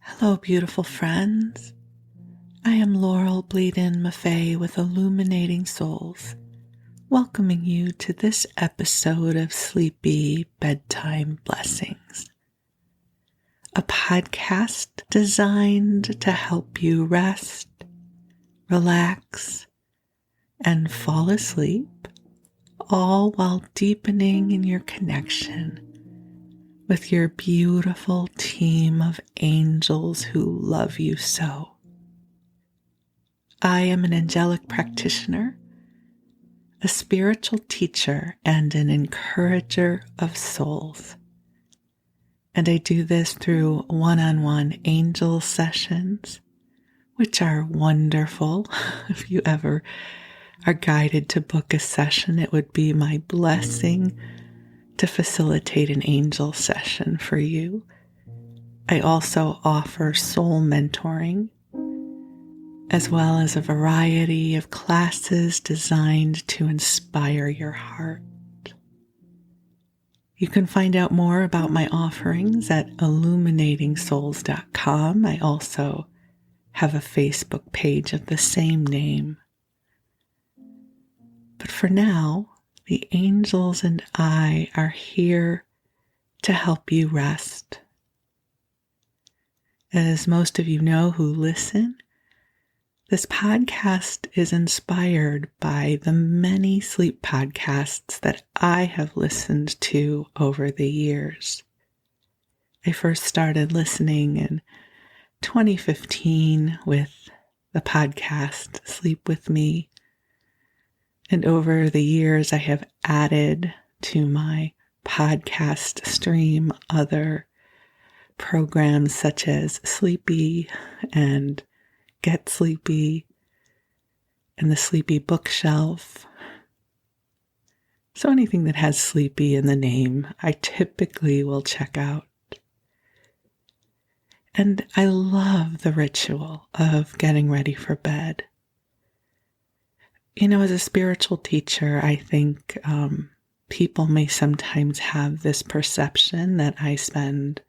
Hello, beautiful friends. I am Laurel Bleadon-Maffei with Illuminating Souls, welcoming you to this episode of Sleepy Bedtime Blessings, a podcast designed to help you rest, relax, and fall asleep, all while deepening in your connection with your beautiful team of angels who love you so. I am an angelic practitioner, a spiritual teacher, and an encourager of souls. And I do this through one-on-one angel sessions, which are wonderful. If you ever are guided to book a session, it would be my blessing to facilitate an angel session for you. I also offer soul mentoring, as well as a variety of classes designed to inspire your heart. You can find out more about my offerings at illuminatingsouls.com. I also have a Facebook page of the same name. But for now, the angels and I are here to help you rest. As most of you know who listen, this podcast is inspired by the many sleep podcasts that I have listened to over the years. I first started listening in 2015 with the podcast Sleep With Me. And over the years, I have added to my podcast stream other programs such as Sleepy and Get Sleepy and the Sleepy Bookshelf. So anything that has Sleepy in the name, I typically will check out. And I love the ritual of getting ready for bed. You know, as a spiritual teacher, I think people may sometimes have this perception that I spend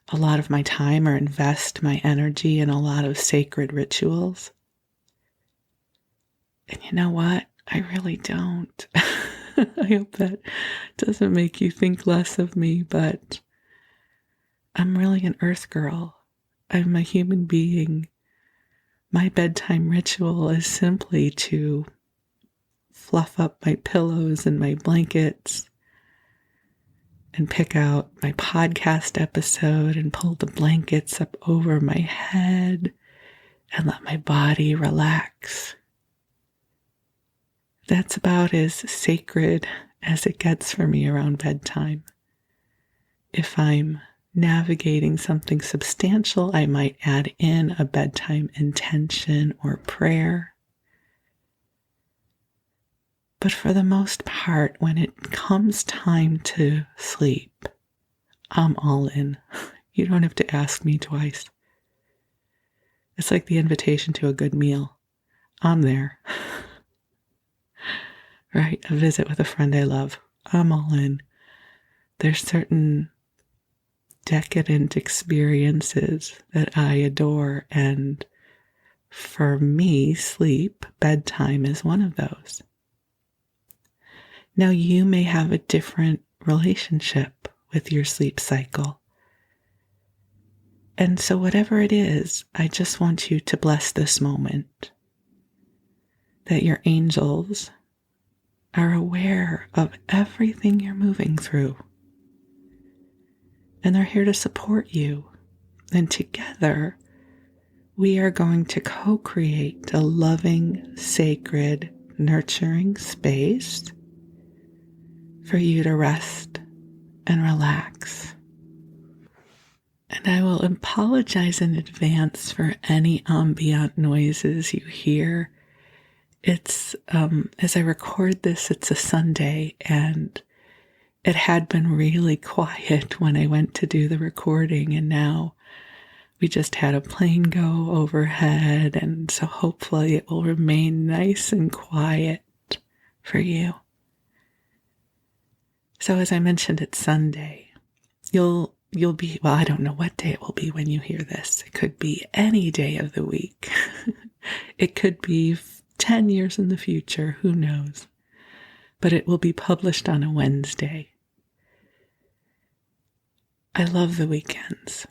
a lot of my time or invest my energy in a lot of sacred rituals. And you know what? I really don't. I hope that doesn't make you think less of me, but I'm really an earth girl. I'm a human being. My bedtime ritual is simply to fluff up my pillows and my blankets and pick out my podcast episode and pull the blankets up over my head and let my body relax. That's about as sacred as it gets for me around bedtime. If I'm navigating something substantial, I might add in a bedtime intention or prayer. But for the most part, when it comes time to sleep, I'm all in. You don't have to ask me twice. It's like the invitation to a good meal. I'm there. Right? A visit with a friend I love. I'm all in. There's certain decadent experiences that I adore, and for me, sleep, bedtime is one of those. Now, you may have a different relationship with your sleep cycle. And so whatever it is, I just want you to bless this moment, that your angels are aware of everything you're moving through. And they're here to support you. And together, we are going to co-create a loving, sacred, nurturing space for you to rest and relax. And I will apologize in advance for any ambient noises you hear. It's, as I record this, it's a Sunday, and it had been really quiet when I went to do the recording, and now we just had a plane go overhead, and so hopefully it will remain nice and quiet for you. So as I mentioned, it's Sunday, You'll be, well, I don't know what day it will be when you hear this. It could be any day of the week. It could be 10 years in the future, who knows? But it will be published on a Wednesday. I love the weekends.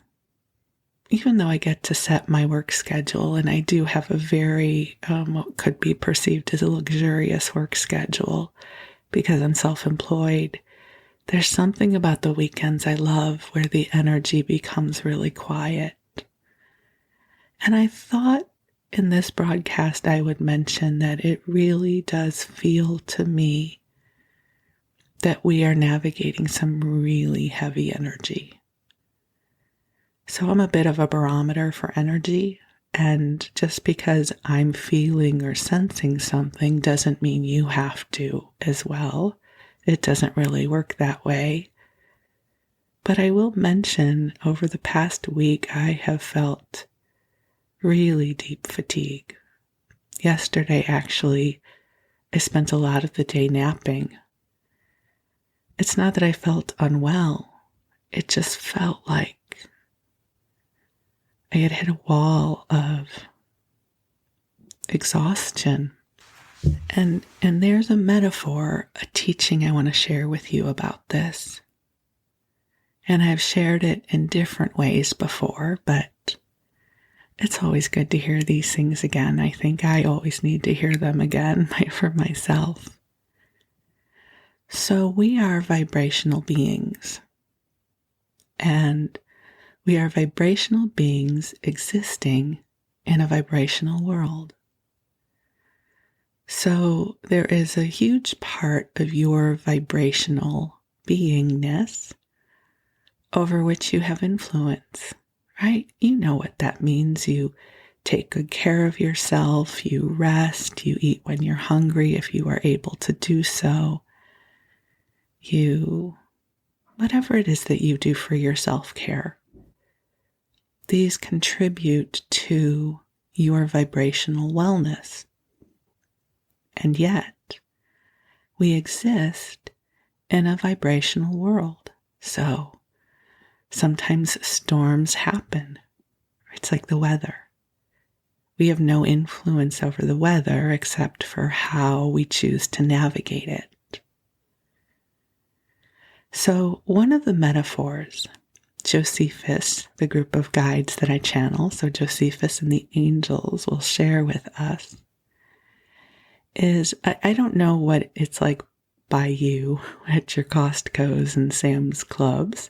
Even though I get to set my work schedule, and I do have a very, what could be perceived as a luxurious work schedule because I'm self-employed, there's something about the weekends I love where the energy becomes really quiet. And I thought in this broadcast I would mention that it really does feel to me that we are navigating some really heavy energy. So I'm a bit of a barometer for energy, and just because I'm feeling or sensing something doesn't mean you have to as well. It doesn't really work that way. But I will mention over the past week I have felt really deep fatigue. Yesterday, actually, I spent a lot of the day napping. It's not that I felt unwell. It just felt like I had hit a wall of exhaustion. And there's a metaphor, a teaching I want to share with you about this. And I've shared it in different ways before, but it's always good to hear these things again. I think I always need to hear them again for myself. So we are vibrational beings. And we are vibrational beings existing in a vibrational world. So there is a huge part of your vibrational beingness over which you have influence, right? You know what that means. You take good care of yourself, you rest, you eat when you're hungry if you are able to do so. Whatever it is that you do for your self-care. These contribute to your vibrational wellness. And yet, we exist in a vibrational world. So, sometimes storms happen. It's like the weather. We have no influence over the weather except for how we choose to navigate it. So, one of the metaphors Josephus, the group of guides that I channel, so Josephus and the angels will share with us, is I don't know what it's like by you at your Costco's and Sam's Clubs.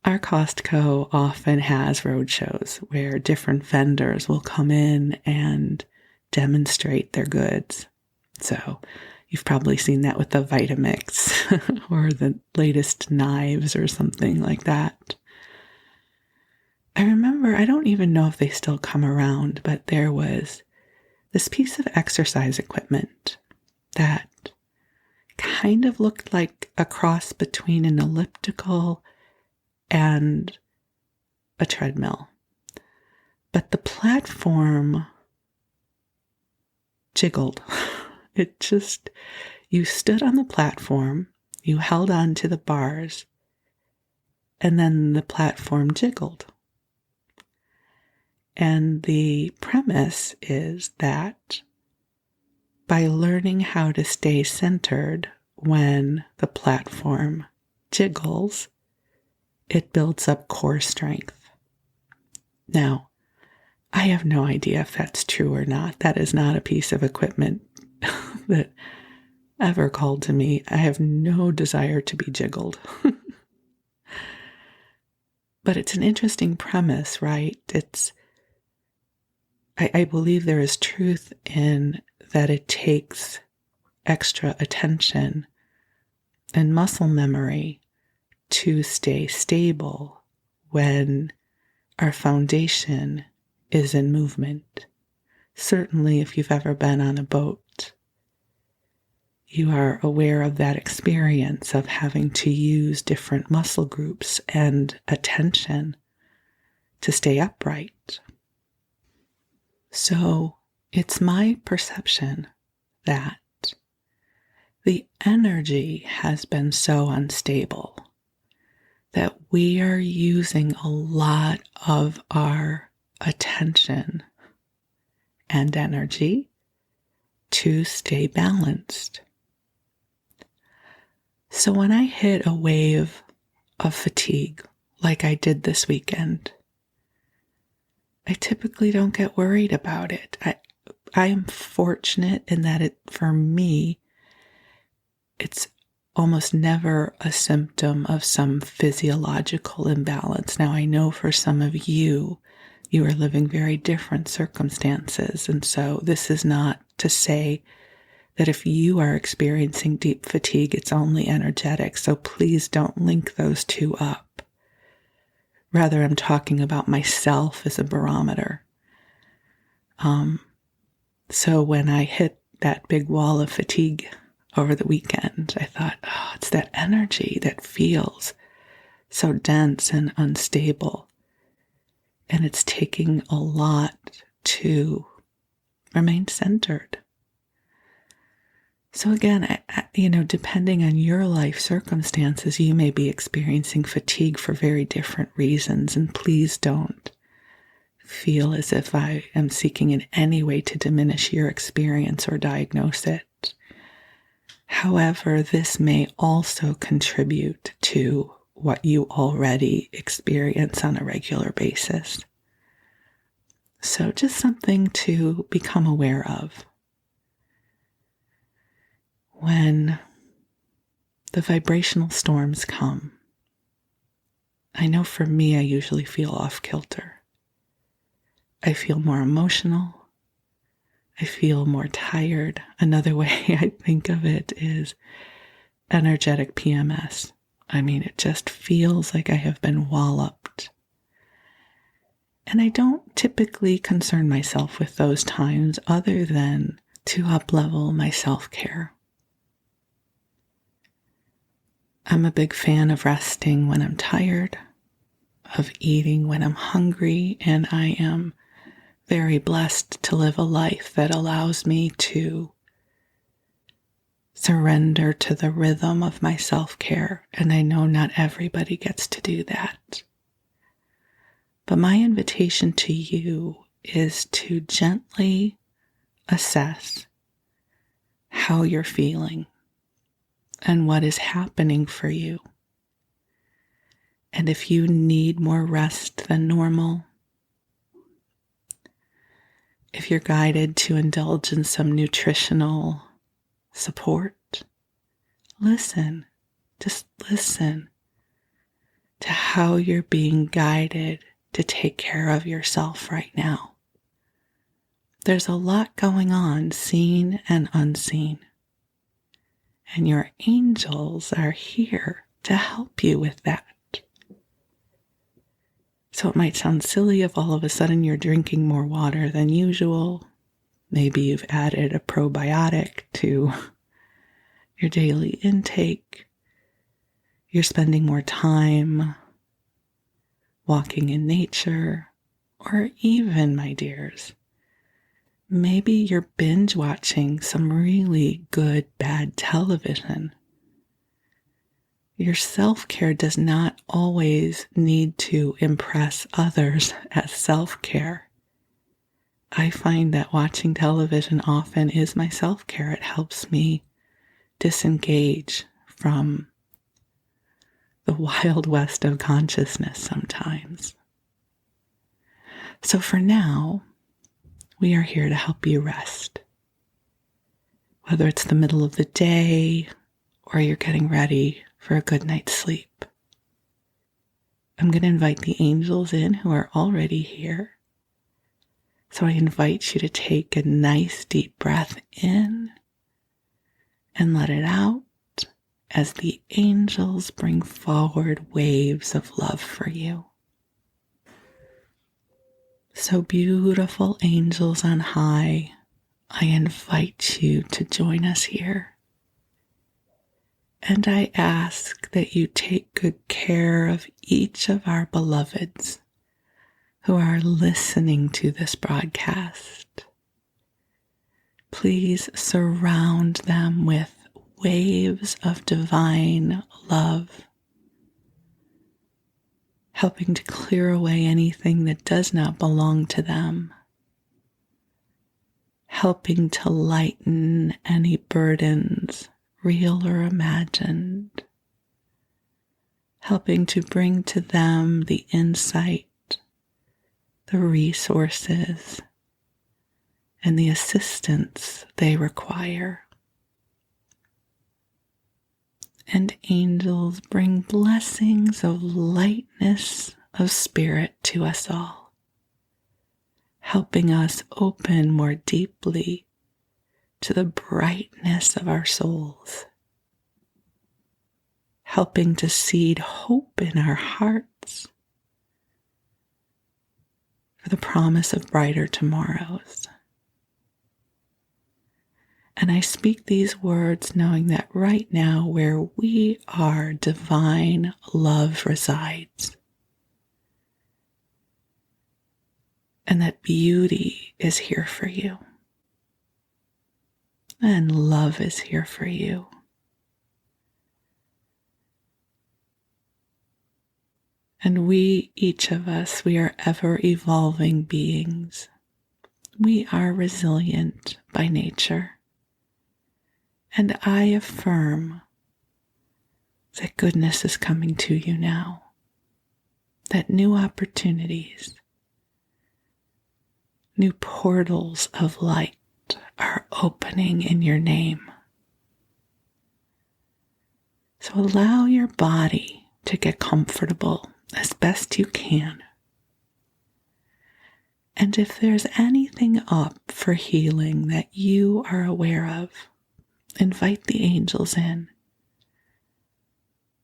Our Costco often has road shows where different vendors will come in and demonstrate their goods. So you've probably seen that with the Vitamix or the latest knives or something like that. I remember, I don't even know if they still come around, but there was this piece of exercise equipment that kind of looked like a cross between an elliptical and a treadmill. But the platform jiggled. It just, you stood on the platform, you held on to the bars, and then the platform jiggled. And the premise is that by learning how to stay centered when the platform jiggles, it builds up core strength. Now, I have no idea if that's true or not. That is not a piece of equipment that ever called to me. I have no desire to be jiggled. But it's an interesting premise, right? I believe there is truth in that it takes extra attention and muscle memory to stay stable when our foundation is in movement. Certainly, if you've ever been on a boat, you are aware of that experience of having to use different muscle groups and attention to stay upright. So, it's my perception that the energy has been so unstable that we are using a lot of our attention and energy to stay balanced. So when I hit a wave of fatigue, like I did this weekend, I typically don't get worried about it. I am fortunate in that for me, it's almost never a symptom of some physiological imbalance. Now, I know for some of you, you are living very different circumstances. And so this is not to say that if you are experiencing deep fatigue, it's only energetic. So please don't link those two up. Rather, I'm talking about myself as a barometer. So when I hit that big wall of fatigue over the weekend, I thought, oh, it's that energy that feels so dense and unstable. And it's taking a lot to remain centered. So again, depending on your life circumstances, you may be experiencing fatigue for very different reasons. And please don't feel as if I am seeking in any way to diminish your experience or diagnose it. However, this may also contribute to what you already experience on a regular basis. So just something to become aware of. When the vibrational storms come, I know for me, I usually feel off kilter. I feel more emotional. I feel more tired. Another way I think of it is energetic PMS. I mean, it just feels like I have been walloped. And I don't typically concern myself with those times other than to up-level my self-care. I'm a big fan of resting when I'm tired, of eating when I'm hungry, and I am very blessed to live a life that allows me to surrender to the rhythm of my self-care, and I know not everybody gets to do that. But my invitation to you is to gently assess how you're feeling and what is happening for you. And if you need more rest than normal, if you're guided to indulge in some nutritional support, listen. Just listen to how you're being guided to take care of yourself right now. There's a lot going on, seen and unseen. And your angels are here to help you with that. So it might sound silly if all of a sudden you're drinking more water than usual. Maybe you've added a probiotic to your daily intake. You're spending more time walking in nature. Or even, my dears, maybe you're binge watching some really good, bad television. Your self-care does not always need to impress others as self-care. I find that watching television often is my self-care. It helps me disengage from the wild west of consciousness sometimes. So for now, we are here to help you rest. Whether it's the middle of the day or you're getting ready for a good night's sleep. I'm going to invite the angels in who are already here. So I invite you to take a nice deep breath in and let it out as the angels bring forward waves of love for you. So beautiful angels on high, I invite you to join us here. And I ask that you take good care of each of our beloveds who are listening to this broadcast. Please surround them with waves of divine love. helping to clear away anything that does not belong to them, helping to lighten any burdens, real or imagined, helping to bring to them the insight, the resources, and the assistance they require. And angels bring blessings of lightness of spirit to us all, helping us open more deeply to the brightness of our souls, helping to seed hope in our hearts for the promise of brighter tomorrows. And I speak these words knowing that right now where we are, divine love resides. And that beauty is here for you. And love is here for you. And we, each of us, we are ever evolving beings. We are resilient by nature. And I affirm that goodness is coming to you now, that new opportunities, new portals of light are opening in your name. So allow your body to get comfortable as best you can. And if there's anything up for healing that you are aware of, invite the angels in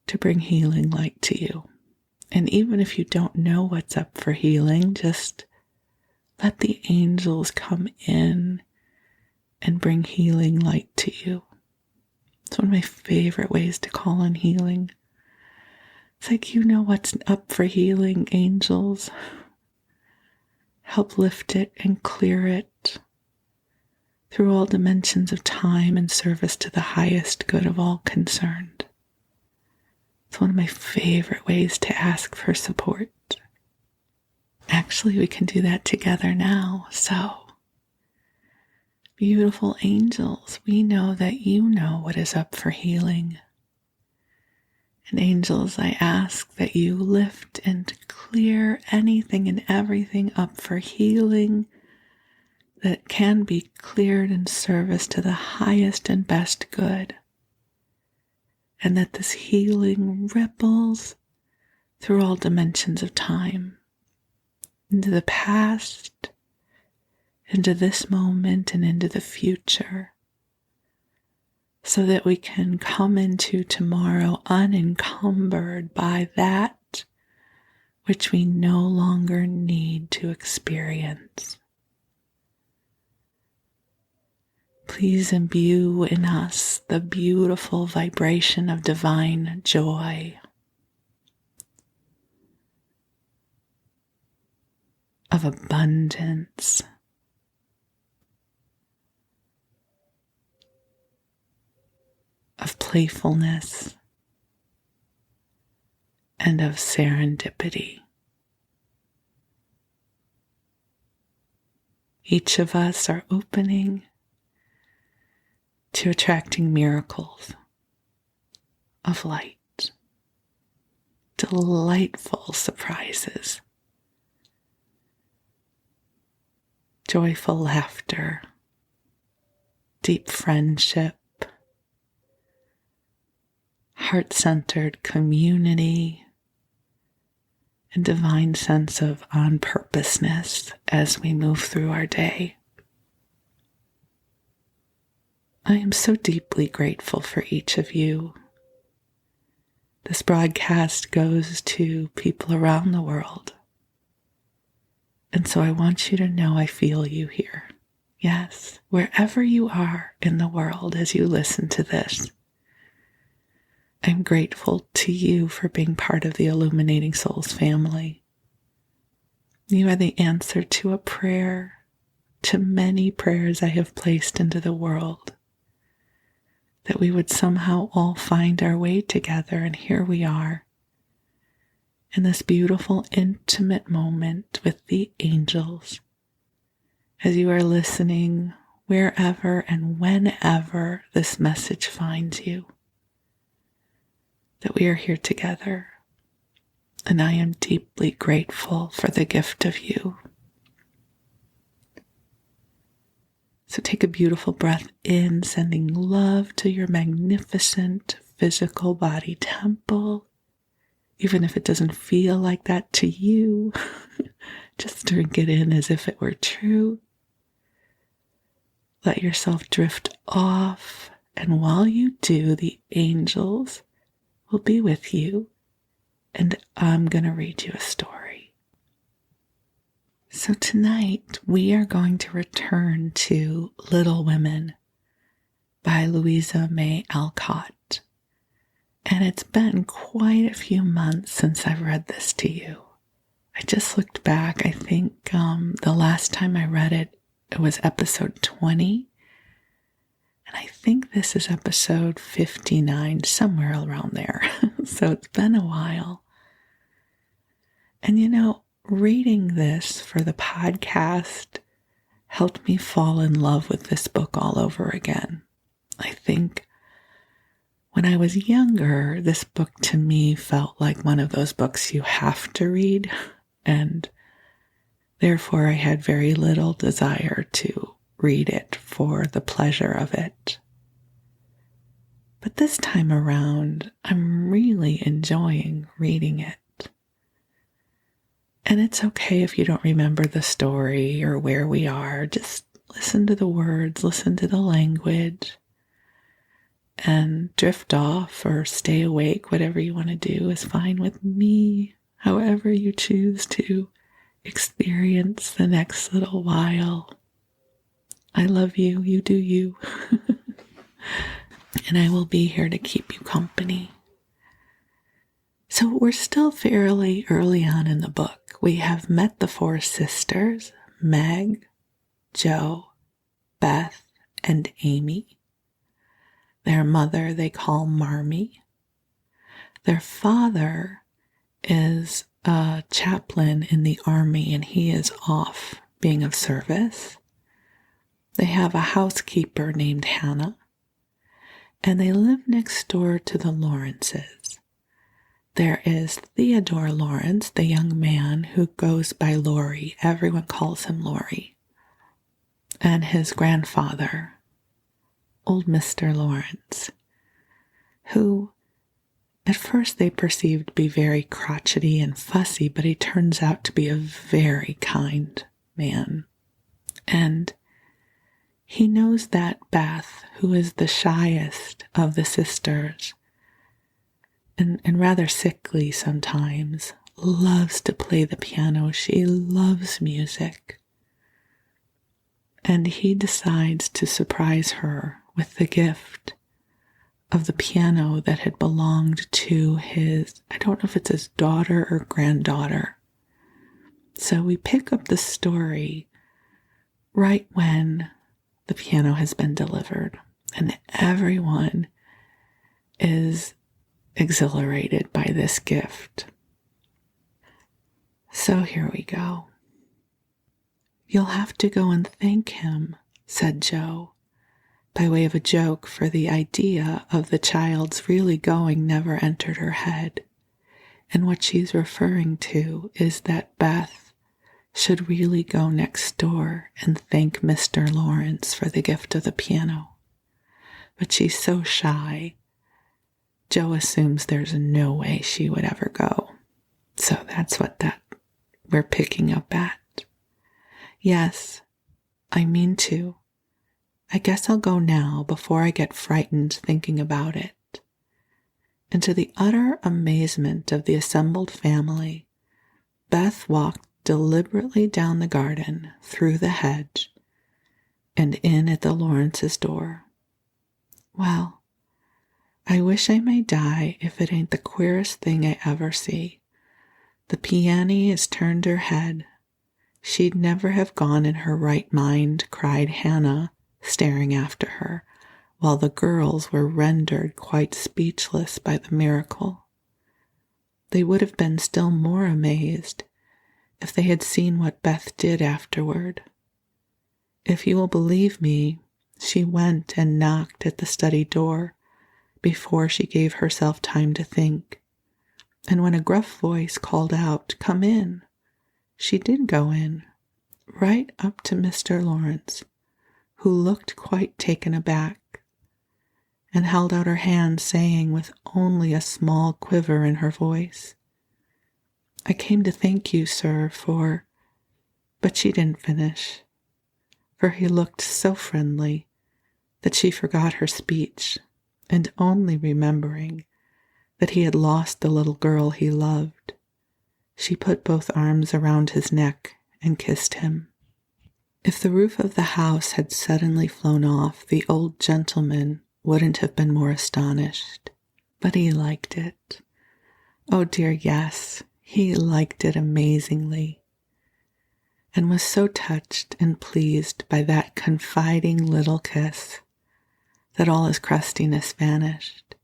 to bring healing light to you. And even if you don't know what's up for healing, just let the angels come in and bring healing light to you. It's one of my favorite ways to call on healing. It's like, you know what's up for healing, angels. Help lift it and clear it through all dimensions of time and service to the highest good of all concerned. It's one of my favorite ways to ask for support. Actually, we can do that together now. So, beautiful angels, we know that you know what is up for healing. And angels, I ask that you lift and clear anything and everything up for healing that can be cleared in service to the highest and best good. And that this healing ripples through all dimensions of time, into the past, into this moment, and into the future, so that we can come into tomorrow unencumbered by that which we no longer need to experience. Please imbue in us the beautiful vibration of divine joy, of abundance, of playfulness, and of serendipity. Each of us are opening to attracting miracles of light, delightful surprises, joyful laughter, deep friendship, heart-centered community, and divine sense of on-purposeness as we move through our day. I am so deeply grateful for each of you. This broadcast goes to people around the world. And so I want you to know I feel you here. Yes, wherever you are in the world as you listen to this, I'm grateful to you for being part of the Illuminating Souls family. You are the answer to a prayer, to many prayers I have placed into the world, that we would somehow all find our way together, and here we are, in this beautiful, intimate moment with the angels as you are listening wherever and whenever this message finds you, that we are here together. And I am deeply grateful for the gift of you. So take a beautiful breath in, sending love to your magnificent physical body temple. Even if it doesn't feel like that to you, just drink it in as if it were true. Let yourself drift off, and while you do, the angels will be with you, and I'm going to read you a story. So tonight, we are going to return to Little Women by Louisa May Alcott. And it's been quite a few months since I've read this to you. I just looked back. I think the last time I read it, it was episode 20. And I think this is episode 59, somewhere around there. So it's been a while. And reading this for the podcast helped me fall in love with this book all over again. I think when I was younger, this book to me felt like one of those books you have to read, and therefore I had very little desire to read it for the pleasure of it. But this time around, I'm really enjoying reading it. And it's okay if you don't remember the story or where we are. Just listen to the words, listen to the language, and drift off or stay awake. Whatever you want to do is fine with me. However you choose to experience the next little while. I love you. You do you. And I will be here to keep you company. So we're still fairly early on in the book. We have met the four sisters, Meg, Jo, Beth, and Amy. Their mother they call Marmee. Their father is a chaplain in the army, and he is off being of service. They have a housekeeper named Hannah, and they live next door to the Lawrences. There is Theodore Lawrence, the young man who goes by Laurie. Everyone calls him Laurie. And his grandfather, old Mr. Lawrence, who at first they perceived to be very crotchety and fussy, but he turns out to be a very kind man. And he knows that Beth, who is the shyest of the sisters, and rather sickly sometimes, loves to play the piano. She loves music. And he decides to surprise her with the gift of the piano that had belonged to his, I don't know if it's his daughter or granddaughter. So we pick up the story right when the piano has been delivered, and everyone is exhilarated by this gift. So here we go. "You'll have to go and thank him," said Jo, by way of a joke, for the idea of the child's really going never entered her head. And what she's referring to is that Beth should really go next door and thank Mr. Lawrence for the gift of the piano. But she's so shy, Jo assumes there's no way she would ever go. So that's what we're picking up at. "Yes, I mean to. I guess I'll go now before I get frightened thinking about it." And to the utter amazement of the assembled family, Beth walked deliberately down the garden, through the hedge, and in at the Lawrence's door. "Well, I wish I may die if it ain't the queerest thing I ever see. The piany has turned her head. She'd never have gone in her right mind," cried Hannah, staring after her, while the girls were rendered quite speechless by the miracle. They would have been still more amazed if they had seen what Beth did afterward. If you will believe me, she went and knocked at the study door before she gave herself time to think. And when a gruff voice called out, "Come in," she did go in, right up to Mr. Lawrence, who looked quite taken aback, and held out her hand, saying with only a small quiver in her voice, "I came to thank you, sir, for—" But she didn't finish, for he looked so friendly that she forgot her speech, and only remembering that he had lost the little girl he loved, she put both arms around his neck and kissed him. If the roof of the house had suddenly flown off, the old gentleman wouldn't have been more astonished, but he liked it. Oh dear, yes, he liked it amazingly, and was so touched and pleased by that confiding little kiss that all his crustiness vanished,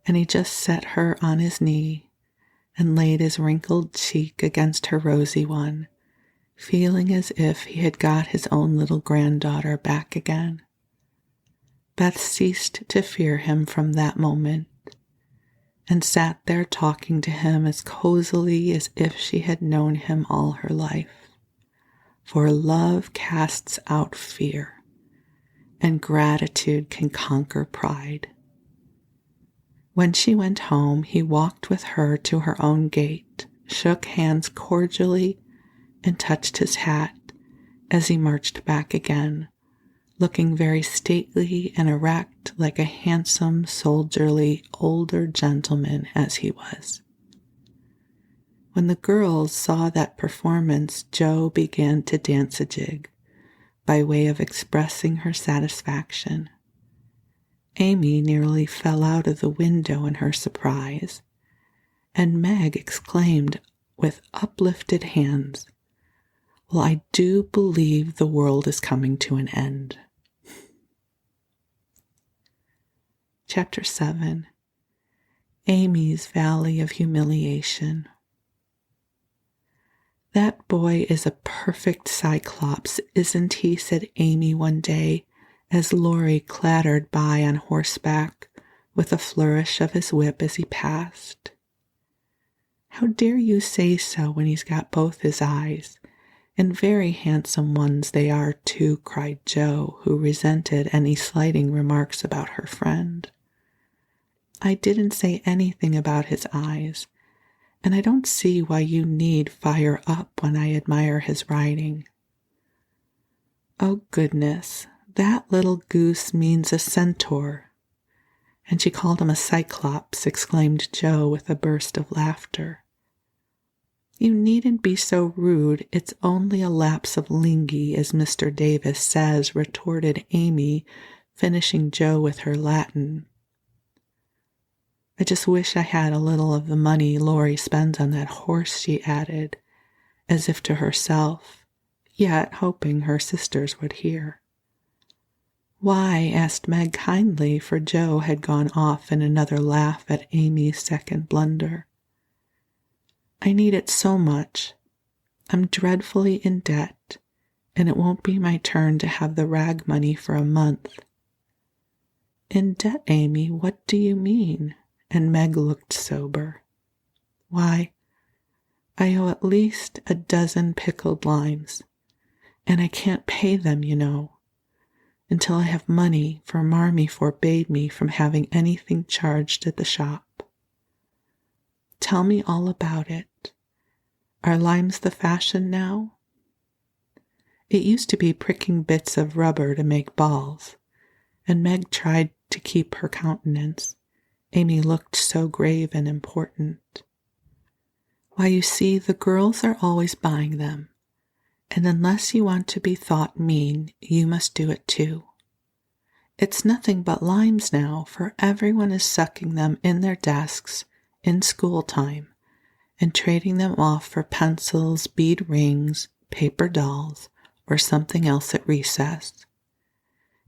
and he just set her on his knee and laid his wrinkled cheek against her rosy one, feeling as if he had got his own little granddaughter back again. Beth ceased to fear him from that moment, and sat there talking to him as cozily as if she had known him all her life. For love casts out fear, and gratitude can conquer pride. When she went home, he walked with her to her own gate, shook hands cordially, and touched his hat as he marched back again, looking very stately and erect, like a handsome, soldierly, older gentleman as he was. When the girls saw that performance, Jo began to dance a jig, by way of expressing her satisfaction. Amy nearly fell out of the window in her surprise, and Meg exclaimed with uplifted hands, "Well, I do believe the world is coming to an end." Chapter 7. Amy's Valley of Humiliation. "That boy is a perfect cyclops, isn't he?" said Amy one day, as Laurie clattered by on horseback with a flourish of his whip as he passed. "How dare you say so when he's got both his eyes? And very handsome ones they are, too," cried Jo, who resented any slighting remarks about her friend. "I didn't say anything about his eyes, and I don't see why you need fire up when I admire his riding." "Oh, goodness, that little goose means a centaur, and she called him a cyclops," exclaimed Jo with a burst of laughter. "You needn't be so rude, it's only a lapse of lingy, as Mr. Davis says," retorted Amy, finishing Jo with her Latin. "I just wish I had a little of the money Laurie spends on that horse," she added, as if to herself, yet hoping her sisters would hear. "Why?" asked Meg kindly, for Jo had gone off in another laugh at Amy's second blunder. "I need it so much. I'm dreadfully in debt, and it won't be my turn to have the rag money for a month." "In debt, Amy? What do you mean?" And Meg looked sober. "Why, I owe at least a dozen pickled limes, and I can't pay them, you know, until I have money, for Marmee forbade me from having anything charged at the shop." "Tell me all about it. Are limes the fashion now?" "It used to be pricking bits of rubber to make balls," and Meg tried to keep her countenance. Amy looked so grave and important. "Why, you see, the girls are always buying them, and unless you want to be thought mean, you must do it too. It's nothing but limes now, for everyone is sucking them in their desks in school time and trading them off for pencils, bead rings, paper dolls, or something else at recess.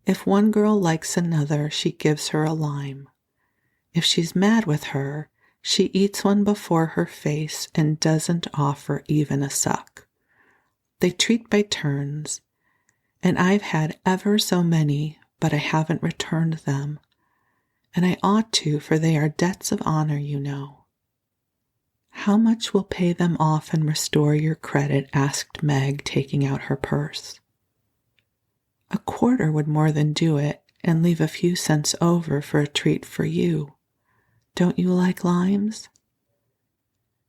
If one girl likes another, she gives her a lime. If she's mad with her, She eats one before her face and doesn't offer even a suck. They treat by turns, and I've had ever so many, but I haven't returned them. And I ought to, for they are debts of honor, you know. How much will pay them off and restore your credit? Asked Meg, taking out her purse. A quarter would more than do it, and leave a few cents over for a treat for you. Don't you like limes?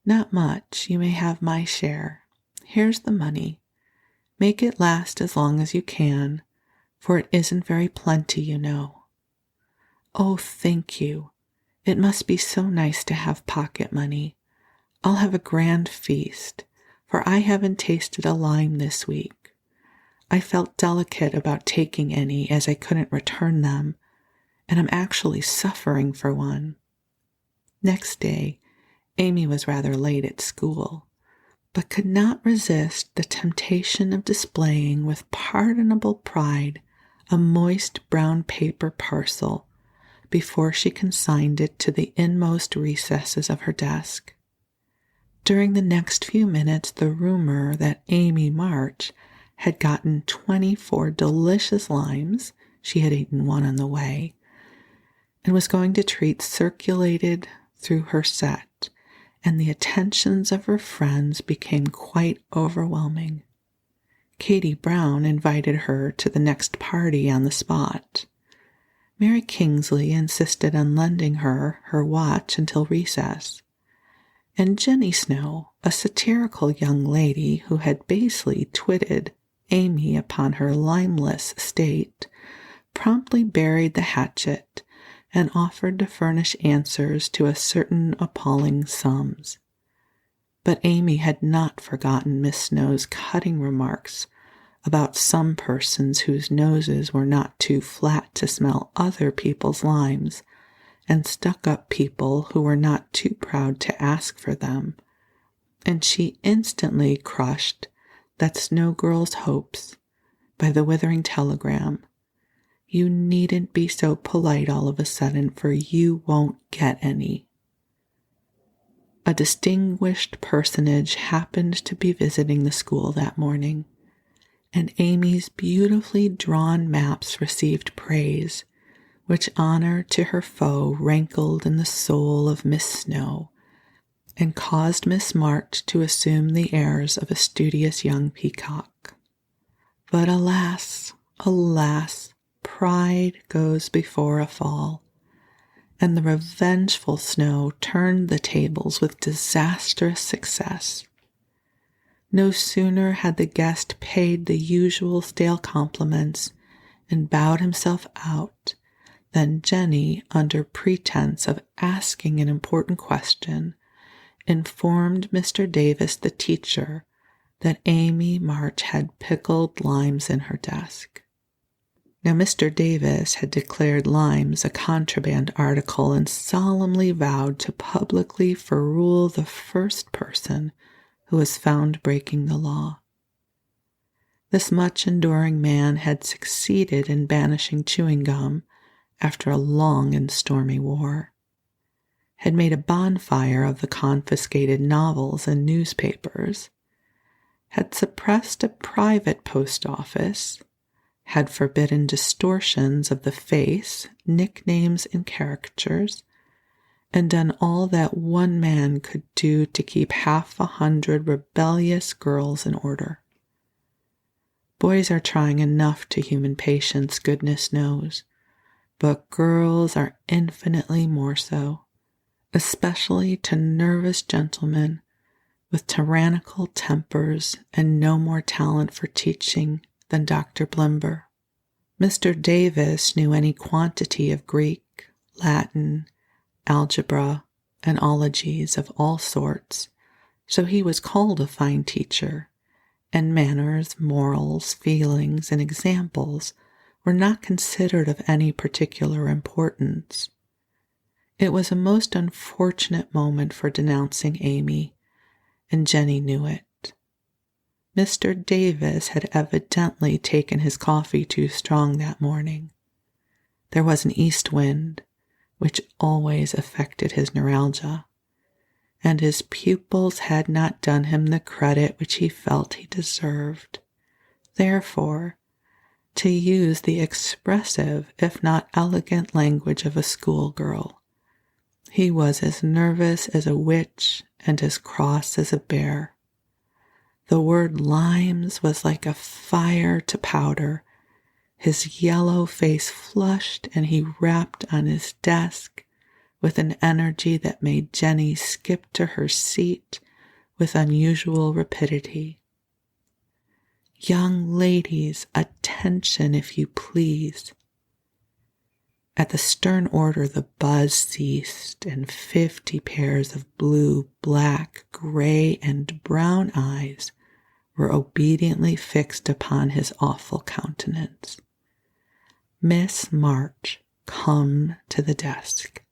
Not much. You may have my share. Here's the money. Make it last as long as you can, for it isn't very plenty, you know. Oh, thank you. It must be so nice to have pocket money. I'll have a grand feast, for I haven't tasted a lime this week. I felt delicate about taking any as I couldn't return them, and I'm actually suffering for one. Next day, Amy was rather late at school, but could not resist the temptation of displaying with pardonable pride a moist brown paper parcel before she consigned it to the inmost recesses of her desk. During the next few minutes, the rumor that Amy March had gotten 24 delicious limes, she had eaten one on the way, and was going to treat circulated through her set, and the attentions of her friends became quite overwhelming. Katie Brown invited her to the next party on the spot. Mary Kingsley insisted on lending her watch until recess. And Jenny Snow, a satirical young lady who had basely twitted Amy upon her limeless state, promptly buried the hatchet and offered to furnish answers to a certain appalling sums. But Amy had not forgotten Miss Snow's cutting remarks about some persons whose noses were not too flat to smell other people's limes, and stuck-up people who were not too proud to ask for them, and she instantly crushed that Snow girl's hopes by the withering telegram, "You needn't be so polite all of a sudden, for you won't get any." A distinguished personage happened to be visiting the school that morning, and Amy's beautifully drawn maps received praise, which honor to her foe rankled in the soul of Miss Snow, and caused Miss March to assume the airs of a studious young peacock. But alas, alas, pride goes before a fall, and the revengeful Snow turned the tables with disastrous success. No sooner had the guest paid the usual stale compliments and bowed himself out than Jenny, under pretense of asking an important question, informed Mr. Davis, the teacher, that Amy March had pickled limes in her desk. Now, Mr. Davis had declared limes a contraband article and solemnly vowed to publicly ferule the first person who was found breaking the law. This much-enduring man had succeeded in banishing chewing gum after a long and stormy war, had made a bonfire of the confiscated novels and newspapers, had suppressed a private post office, had forbidden distortions of the face, nicknames, and caricatures, and done all that one man could do to keep 100 rebellious girls in order. Boys are trying enough to human patience, goodness knows, but girls are infinitely more so, especially to nervous gentlemen with tyrannical tempers and no more talent for teaching than Dr. Blimber. Mr. Davis knew any quantity of Greek, Latin, algebra, and ologies of all sorts, so he was called a fine teacher, and manners, morals, feelings, and examples were not considered of any particular importance. It was a most unfortunate moment for denouncing Amy, and Jenny knew it. Mr. Davis had evidently taken his coffee too strong that morning. There was an east wind, which always affected his neuralgia, and his pupils had not done him the credit which he felt he deserved. Therefore, to use the expressive, if not elegant language of a schoolgirl, he was as nervous as a witch and as cross as a bear. The word limes was like a fire to powder. His yellow face flushed, and he rapped on his desk with an energy that made Jenny skip to her seat with unusual rapidity. "Young ladies, attention, if you please." At the stern order, the buzz ceased, and 50 pairs of blue, black, gray, and brown eyes were obediently fixed upon his awful countenance. "Miss March, come to the desk."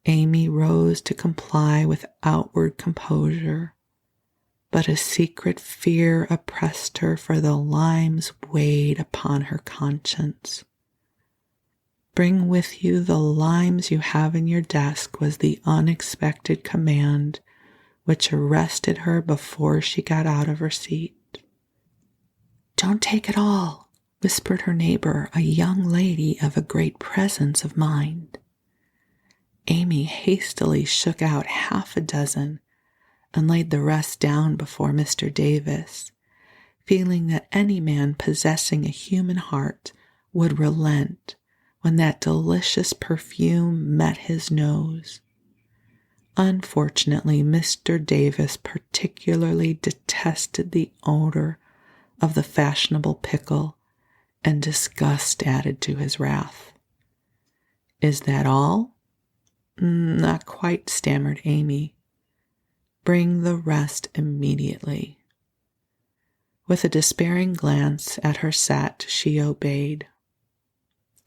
Amy rose to comply with outward composure, but a secret fear oppressed her, for the limes weighed upon her conscience. "Bring with you the limes you have in your desk," was the unexpected command which arrested her before she got out of her seat. "Don't take it all," whispered her neighbor, a young lady of a great presence of mind. Amy hastily shook out half a dozen and laid the rest down before Mr. Davis, feeling that any man possessing a human heart would relent when that delicious perfume met his nose. Unfortunately, Mr. Davis particularly detested the odor of the fashionable pickle, and disgust added to his wrath. "Is that all?" "Not quite," stammered Amy. "Bring the rest immediately." With a despairing glance at her set, she obeyed.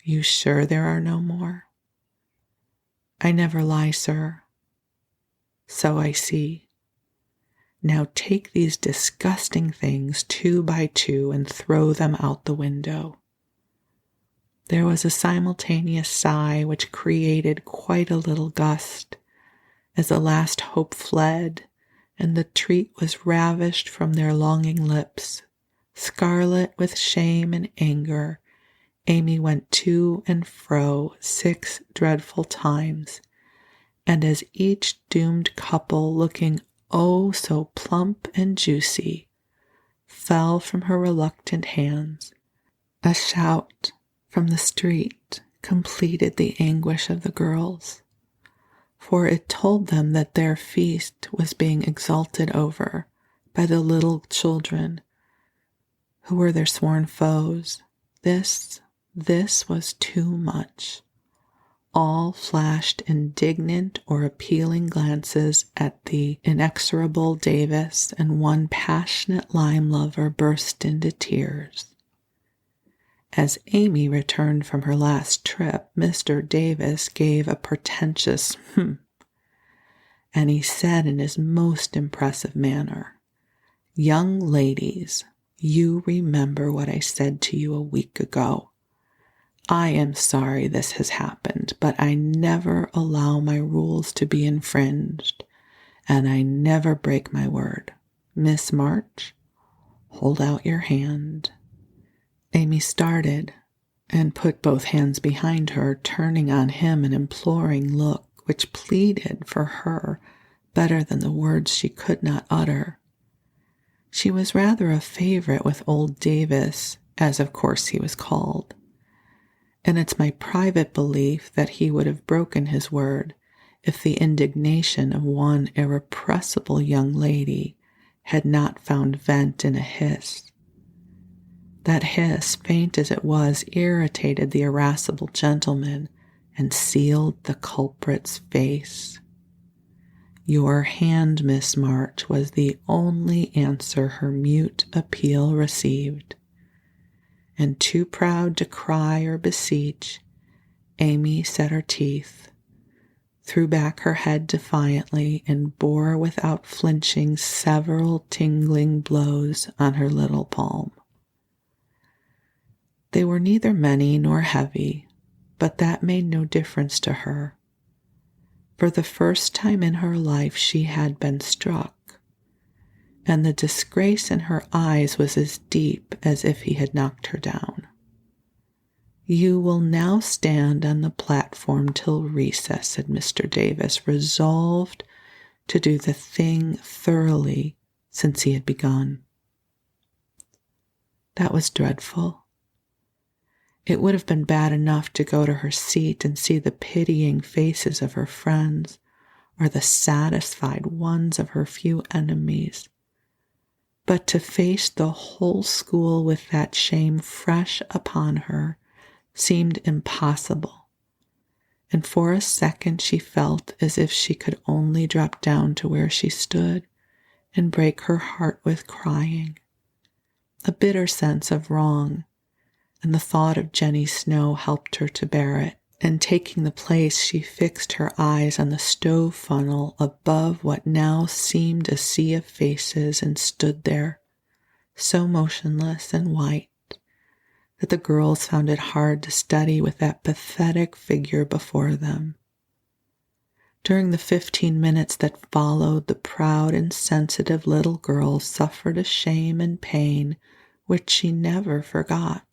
"You sure there are no more?" "I never lie, sir." "So I see. Now take these disgusting things 2 by 2 and throw them out the window." There was a simultaneous sigh which created quite a little gust as the last hope fled and the treat was ravished from their longing lips. Scarlet with shame and anger, Amy went to and fro 6 dreadful times, and as each doomed couple, looking oh so plump and juicy, fell from her reluctant hands, a shout from the street completed the anguish of the girls, for it told them that their feast was being exulted over by the little children who were their sworn foes. This was too much. All flashed indignant or appealing glances at the inexorable Davis, and one passionate lime lover burst into tears. As Amy returned from her last trip, Mr. Davis gave a portentous and he said in his most impressive manner, "Young ladies, you remember what I said to you a week ago. I am sorry this has happened, but I never allow my rules to be infringed, and I never break my word. Miss March, hold out your hand." Amy started and put both hands behind her, turning on him an imploring look which pleaded for her better than the words she could not utter. She was rather a favorite with old Davis, as of course he was called, and it's my private belief that he would have broken his word if the indignation of one irrepressible young lady had not found vent in a hiss. That hiss, faint as it was, irritated the irascible gentleman and sealed the culprit's face. "Your hand, Miss March," was the only answer her mute appeal received. And too proud to cry or beseech, Amy set her teeth, threw back her head defiantly, and bore without flinching several tingling blows on her little palm. They were neither many nor heavy, but that made no difference to her. For the first time in her life, she had been struck, and the disgrace in her eyes was as deep as if he had knocked her down. "You will now stand on the platform till recess," said Mr. Davis, resolved to do the thing thoroughly since he had begun. That was dreadful. It would have been bad enough to go to her seat and see the pitying faces of her friends or the satisfied ones of her few enemies. But to face the whole school with that shame fresh upon her seemed impossible, and for a second she felt as if she could only drop down to where she stood and break her heart with crying. A bitter sense of wrong and the thought of Jenny Snow helped her to bear it, and taking the place, she fixed her eyes on the stove funnel above what now seemed a sea of faces and stood there, so motionless and white that the girls found it hard to study with that pathetic figure before them. During the 15 minutes that followed, the proud and sensitive little girl suffered a shame and pain which she never forgot.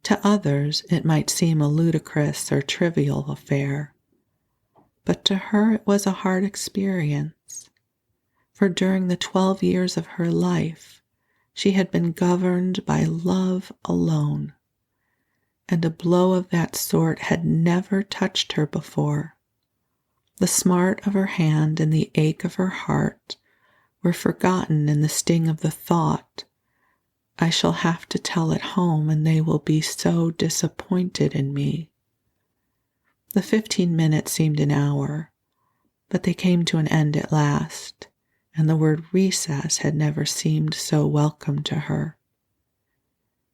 To others, it might seem a ludicrous or trivial affair, but to her it was a hard experience, for during the 12 years of her life, she had been governed by love alone, and a blow of that sort had never touched her before. The smart of her hand and the ache of her heart were forgotten in the sting of the thought, "I shall have to tell it home, and they will be so disappointed in me." The 15 minutes seemed an hour, but they came to an end at last, and the word recess had never seemed so welcome to her.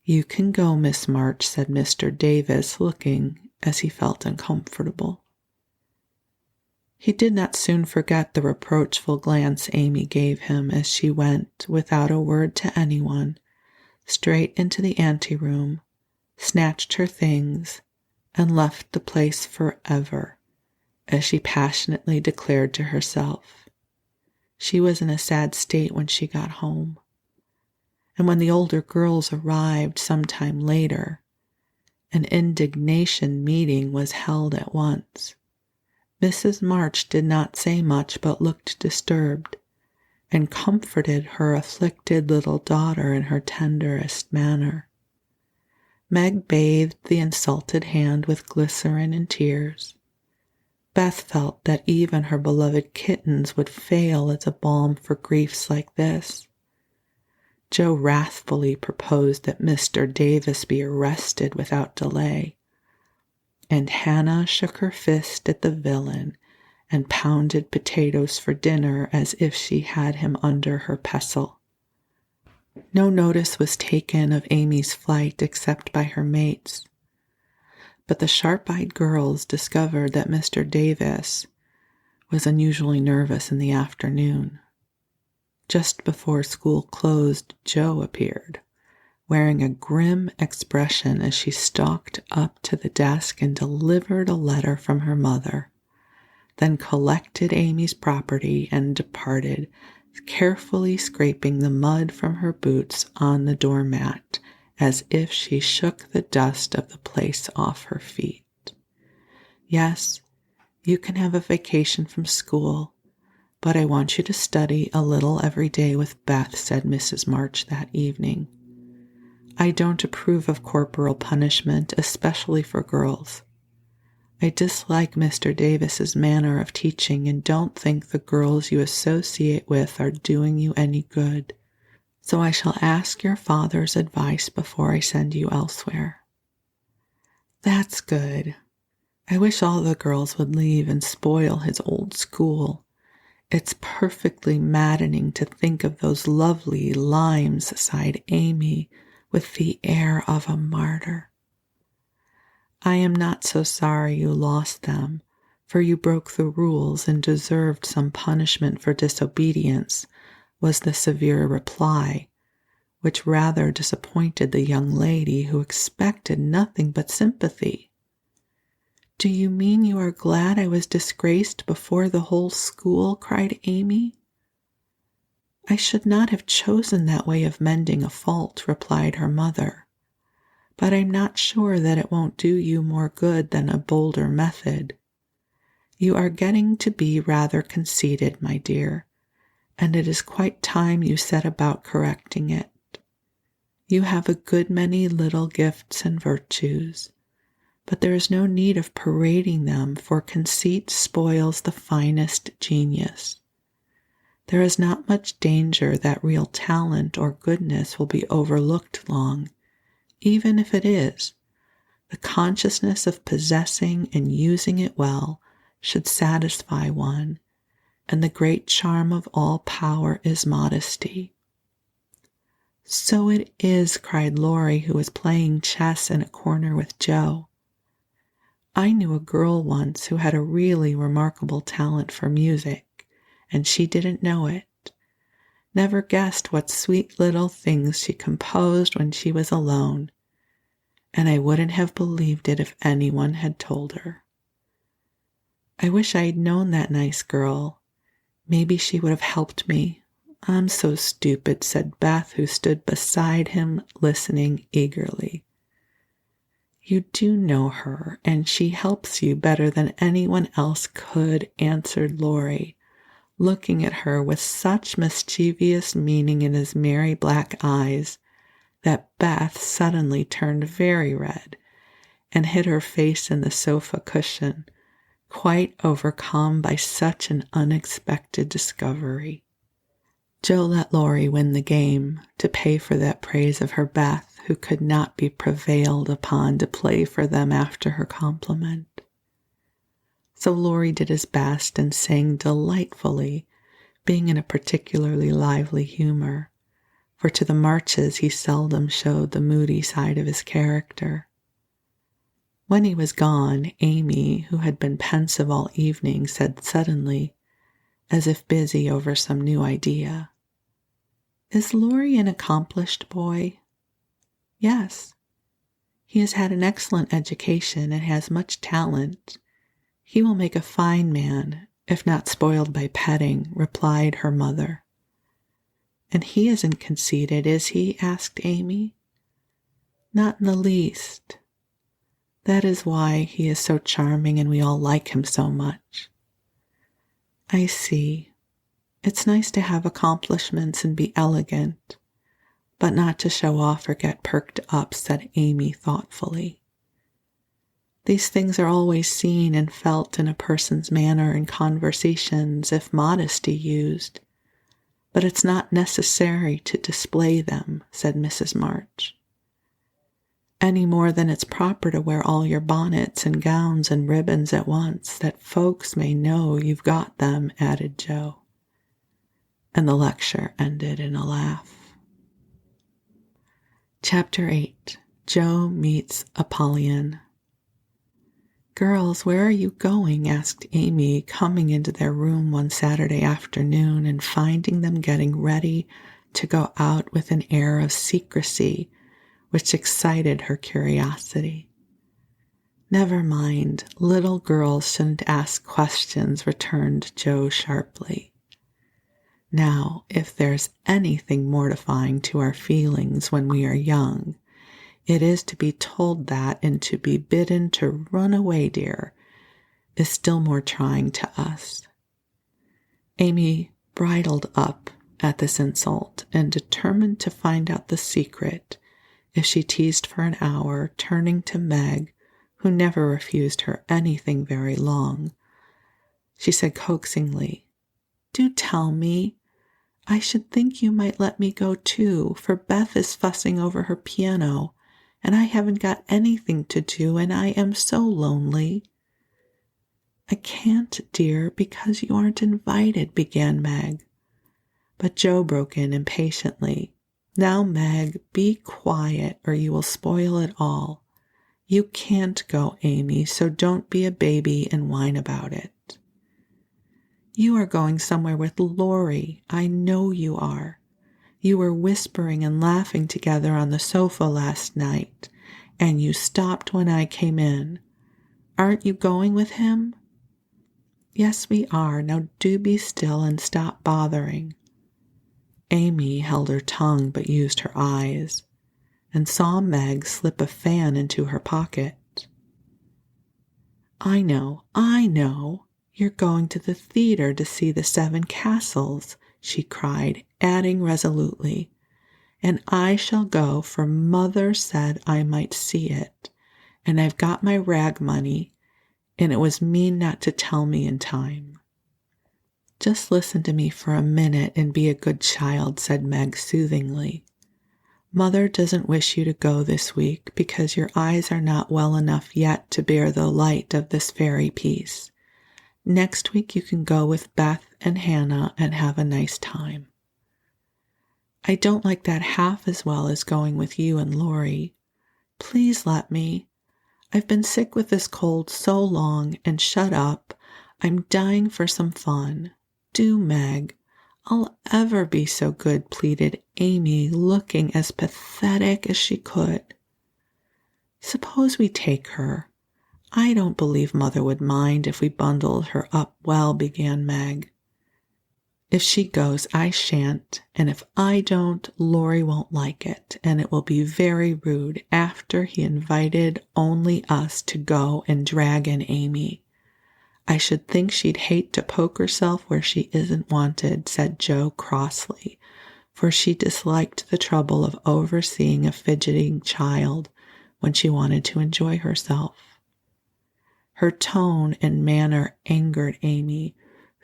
"You can go, Miss March," said Mr. Davis, looking as he felt uncomfortable. He did not soon forget the reproachful glance Amy gave him as she went, without a word to anyone, straight into the anteroom, snatched her things, and left the place forever, as she passionately declared to herself. She was in a sad state when she got home, and when the older girls arrived some time later, an indignation meeting was held at once. Mrs. March did not say much but looked disturbed, and comforted her afflicted little daughter in her tenderest manner. Meg bathed the insulted hand with glycerin and tears. Beth felt that even her beloved kittens would fail as a balm for griefs like this. Joe wrathfully proposed that Mr. Davis be arrested without delay, and Hannah shook her fist at the villain and pounded potatoes for dinner as if she had him under her pestle. No notice was taken of Amy's flight except by her mates, but the sharp-eyed girls discovered that Mr. Davis was unusually nervous in the afternoon. Just before school closed, Jo appeared, wearing a grim expression as she stalked up to the desk and delivered a letter from her mother, then collected Amy's property and departed, carefully scraping the mud from her boots on the doormat as if she shook the dust of the place off her feet. "Yes, you can have a vacation from school, but I want you to study a little every day with Beth," said Mrs. March that evening. "I don't approve of corporal punishment, especially for girls. I dislike Mr. Davis's manner of teaching and don't think the girls you associate with are doing you any good, so I shall ask your father's advice before I send you elsewhere." "That's good. I wish all the girls would leave and spoil his old school. It's perfectly maddening to think of those lovely limes," sighed Amy, with the air of a martyr. "I am not so sorry you lost them, for you broke the rules and deserved some punishment for disobedience," was the severe reply, which rather disappointed the young lady who expected nothing but sympathy. Do you mean you are glad I was disgraced before the whole school? Cried Amy. I should not have chosen that way of mending a fault, replied her mother, but I'm not sure that it won't do you more good than a bolder method. You are getting to be rather conceited, my dear, and it is quite time you set about correcting it. You have a good many little gifts and virtues, but there is no need of parading them, for conceit spoils the finest genius. There is not much danger that real talent or goodness will be overlooked long. Even if it is, the consciousness of possessing and using it well should satisfy one, and the great charm of all power is modesty. So it is, cried Laurie, who was playing chess in a corner with Joe. I knew a girl once who had a really remarkable talent for music, and she didn't know it. Never guessed what sweet little things she composed when she was alone, and I wouldn't have believed it if anyone had told her. I wish I'd known that nice girl. Maybe she would have helped me. I'm so stupid, said Beth, who stood beside him, listening eagerly. You do know her, and she helps you better than anyone else could, answered Laurie, looking at her with such mischievous meaning in his merry black eyes that Beth suddenly turned very red and hid her face in the sofa cushion, quite overcome by such an unexpected discovery. Joe let Laurie win the game to pay for that praise of her Beth, who could not be prevailed upon to play for them after her compliment. So Laurie did his best and sang delightfully, being in a particularly lively humor, for to the Marches he seldom showed the moody side of his character. When he was gone, Amy, who had been pensive all evening, said suddenly, as if busy over some new idea, Is Laurie an accomplished boy? Yes. He has had an excellent education and has much talent. He will make a fine man, if not spoiled by petting, replied her mother. And he isn't conceited, is he? Asked Amy. Not in the least. That is why he is so charming and we all like him so much. I see. It's nice to have accomplishments and be elegant, but not to show off or get perked up, said Amy thoughtfully. These things are always seen and felt in a person's manner and conversations if modesty used, but it's not necessary to display them, said Mrs. March. Any more than it's proper to wear all your bonnets and gowns and ribbons at once, that folks may know you've got them, added Joe. And the lecture ended in a laugh. Chapter 8. Joe Meets Apollyon. Girls, where are you going? Asked Amy, coming into their room one Saturday afternoon and finding them getting ready to go out with an air of secrecy, which excited her curiosity. Never mind, little girls shouldn't ask questions, returned Joe sharply. Now, if there's anything mortifying to our feelings when we are young, it is to be told that, and to be bidden to run away, dear, is still more trying to us. Amy bridled up at this insult and determined to find out the secret if she teased for an hour, turning to Meg, who never refused her anything very long. She said coaxingly, Do tell me. I should think you might let me go too, for Beth is fussing over her piano, and I haven't got anything to do, and I am so lonely. I can't, dear, because you aren't invited, began Meg. But Joe broke in impatiently. Now, Meg, be quiet, or you will spoil it all. You can't go, Amy, so don't be a baby and whine about it. You are going somewhere with Laurie. I know you are. You were whispering and laughing together on the sofa last night, and you stopped when I came in. Aren't you going with him? Yes, we are. Now do be still and stop bothering. Amy held her tongue but used her eyes and saw Meg slip a fan into her pocket. I know. You're going to the theater to see the 7 Castles, she cried, adding resolutely, and I shall go, for Mother said I might see it, and I've got my rag money, and it was mean not to tell me in time. Just listen to me for a minute and be a good child, said Meg soothingly. Mother doesn't wish you to go this week because your eyes are not well enough yet to bear the light of this fairy piece. Next week you can go with Beth and Hannah and have a nice time. I don't like that half as well as going with you and Laurie. Please let me. I've been sick with this cold so long, and shut up. I'm dying for some fun. Do, Meg. I'll ever be so good, pleaded Amy, looking as pathetic as she could. Suppose we take her. I don't believe Mother would mind if we bundled her up well, began Meg. If she goes, I shan't, and if I don't, Laurie won't like it, and it will be very rude after he invited only us to go and drag in Amy. I should think she'd hate to poke herself where she isn't wanted, said Jo crossly, for she disliked the trouble of overseeing a fidgeting child when she wanted to enjoy herself. Her tone and manner angered Amy,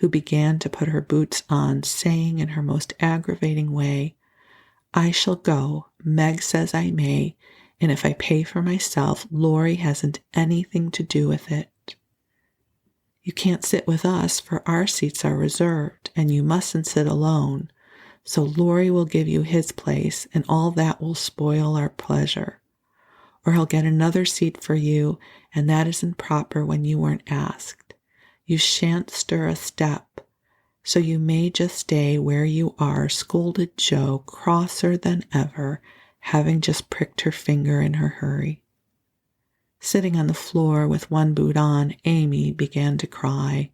who began to put her boots on, saying in her most aggravating way, I shall go. Meg says I may, and if I pay for myself, Laurie hasn't anything to do with it. You can't sit with us, for our seats are reserved, and you mustn't sit alone, so Laurie will give you his place, and all that will spoil our pleasure. Or he'll get another seat for you, and that isn't proper when you weren't asked. You shan't stir a step, so you may just stay where you are, scolded Jo, crosser than ever, having just pricked her finger in her hurry. Sitting on the floor with one boot on, Amy began to cry,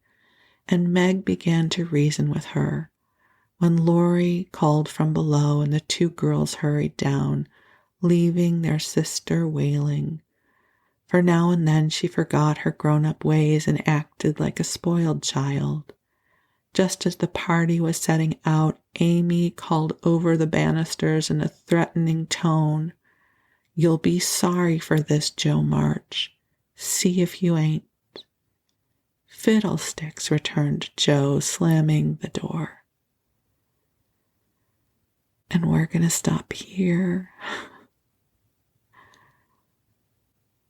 and Meg began to reason with her, when Laurie called from below and the 2 girls hurried down, leaving their sister wailing. For now and then she forgot her grown-up ways and acted like a spoiled child. Just as the party was setting out, Amy called over the banisters in a threatening tone, You'll be sorry for this, Jo March. See if you ain't. Fiddlesticks, returned Jo, slamming the door. And we're going to stop here.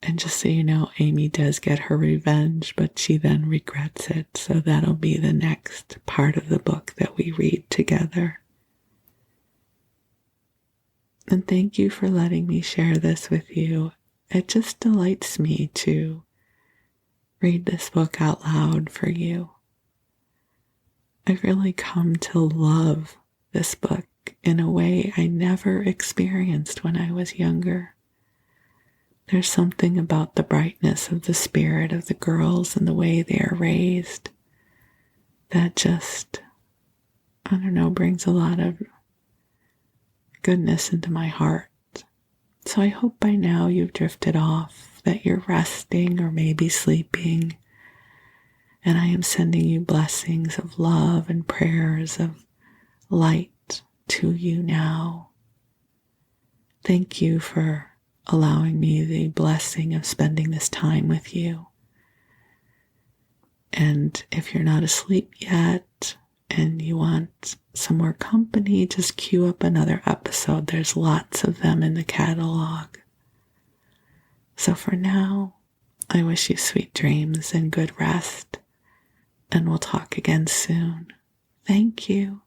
And just so you know, Amy does get her revenge, but she then regrets it. So that'll be the next part of the book that we read together. And thank you for letting me share this with you. It just delights me to read this book out loud for you. I've really come to love this book in a way I never experienced when I was younger. There's something about the brightness of the spirit of the girls and the way they are raised that just, brings a lot of goodness into my heart. So I hope by now you've drifted off, that you're resting or maybe sleeping, and I am sending you blessings of love and prayers of light to you now. Thank you for allowing me the blessing of spending this time with you. And if you're not asleep yet and you want some more company, just queue up another episode. There's lots of them in the catalog. So for now, I wish you sweet dreams and good rest, and we'll talk again soon. Thank you.